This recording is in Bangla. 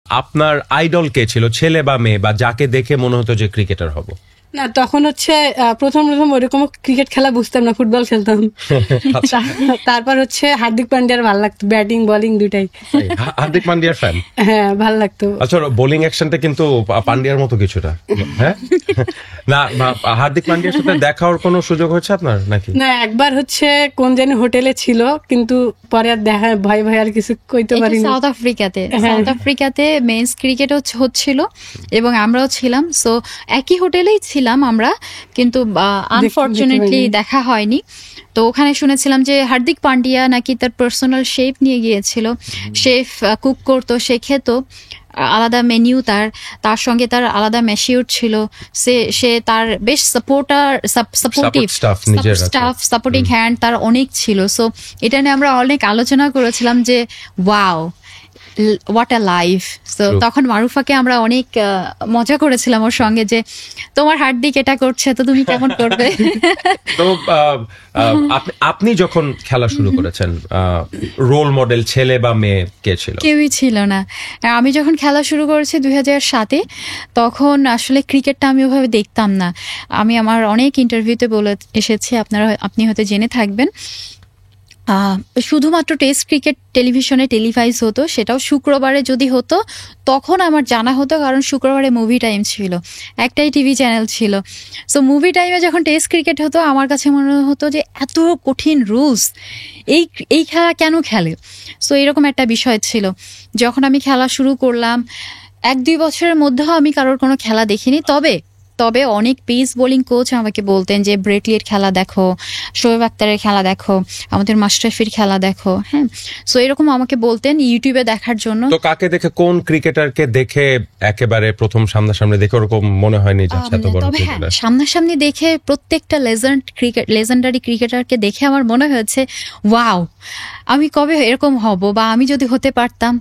আপনার আইডল কে ছিল, ছেলে বা মেয়ে, বা যাকে দেখে মনে হতো যে ক্রিকেটার হব? না, তখন হচ্ছে প্রথম ওরকম ক্রিকেট খেলা বুঝতাম না, ফুটবল খেলতাম। তারপর হচ্ছে হার্দিক পান্ডিয়ার ভালো লাগতো, ব্যাটিং বোলিং দুটাই। হার্দিক পান্ডিয়ার ফ্যান? হ্যাঁ, ভালো লাগতো। আচ্ছা, বোলিং অ্যাকশনটা কিন্তু পান্ডিয়ার মতো কিছুটা, হ্যাঁ? না, হার্দিক পান্ডিয়ার সাথে দেখার কোনো সুযোগ হয়েছে আপনার নাকি? না, একবার হচ্ছে কোন জানি হোটেলে ছিল, কিন্তু পরে আর দেখা, ভয় ভয় আর কিছু কইতে পারিনি। সাউথ আফ্রিকাতে মেন্স ক্রিকেট হচ্ছিল এবং আমরাও ছিলাম, সো একই হোটেলেই ছিলাম আমরা, কিন্তু আনফরচুনেটলি দেখা হয়নি। তো ওখানে শুনেছিলাম যে হার্দিক পান্ডিয়া নাকি তার পার্সোনাল শেফ নিয়ে গিয়েছিল, শেফ কুক করতো, সে খেত, আলাদা মেনিউ, তার সঙ্গে তার আলাদা ম্যাশিউর ছিল, সে তার বেশ সাপোর্টিং হ্যান্ড তার অনেক ছিল। সো এটা নিয়ে আমরা অনেক আলোচনা করেছিলাম যে ওয়াও, হোয়াট আ লাইফ। তো তখন মারুফাকে আমরা অনেক মজা করেছিলাম ওর সঙ্গে, যে তোমার হার্দিক এটা করছে তো তুমি কেমন করবে। তো আপনি যখন খেলা শুরু করেছেন, রোল মডেল ছেলে বা মেয়ে কে ছিল? কেউই ছিল না। আমি যখন খেলা শুরু করেছি 2007-এ, তখন আসলে ক্রিকেটটা আমি ওভাবে দেখতাম না। আমি আমার অনেক ইন্টারভিউতে বলে এসেছি, আপনি হয়তো জেনে থাকবেন, শুধুমাত্র টেস্ট ক্রিকেট টেলিভিশনে টেলিভাইজ হতো, সেটাও শুক্রবারে যদি হতো তখন আমার জানা হতো, কারণ শুক্রবারে মুভি টাইম ছিল, একটাই টিভি চ্যানেল ছিল। সো মুভি টাইমে যখন টেস্ট ক্রিকেট হতো আমার কাছে মনে হতো যে এত কঠিন রুলস, এই খেলা কেন খেলে। সো এরকম একটা বিষয় ছিল। যখন আমি খেলা শুরু করলাম 1-2 বছরের মধ্যেও আমি কারোর কোনো খেলা দেখিনি, তবে অনেক পেস বোলিং কোচ আমাকে বলতেন যে ব্রেট লির খেলা দেখো, শোয়েব আক্তারের খেলা দেখো, আমাদের মাশরাফির খেলা দেখো, হ্যাঁ। সো এরকম আমাকে বলতেন ইউটিউবে দেখার জন্য। তো কাকে দেখে, কোন ক্রিকেটারকে দেখে একেবারে প্রথম সামনাসামনি দেখে ওরকম মনে হয়নি যে এত বড় ক্রিকেটার? সামনাসামনি দেখে প্রত্যেকটা লেজেন্ডারি ক্রিকেটারকে দেখে আমার মনে হয়েছে ওয়াও, আমি কবে এরকম হব, বা আমি যদি হতে পারতাম।